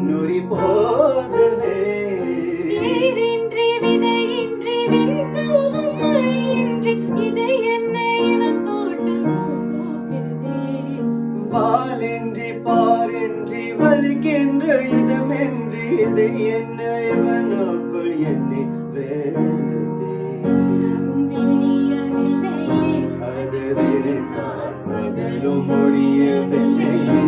நொறி போதவே நீரின்றி விதையின்றி விண்தூவும் மழையின்றி இதை என்ன இவன் தோட்டம் போகிறதே வாலின்றி பாரின்றி வலிக்கின்ற இதமென்றி இதை என்ன இவனுக்குள் என்னை வேறுதே விடியவில்லையே அது விரித்தால் பகலும் முடியவில்லையே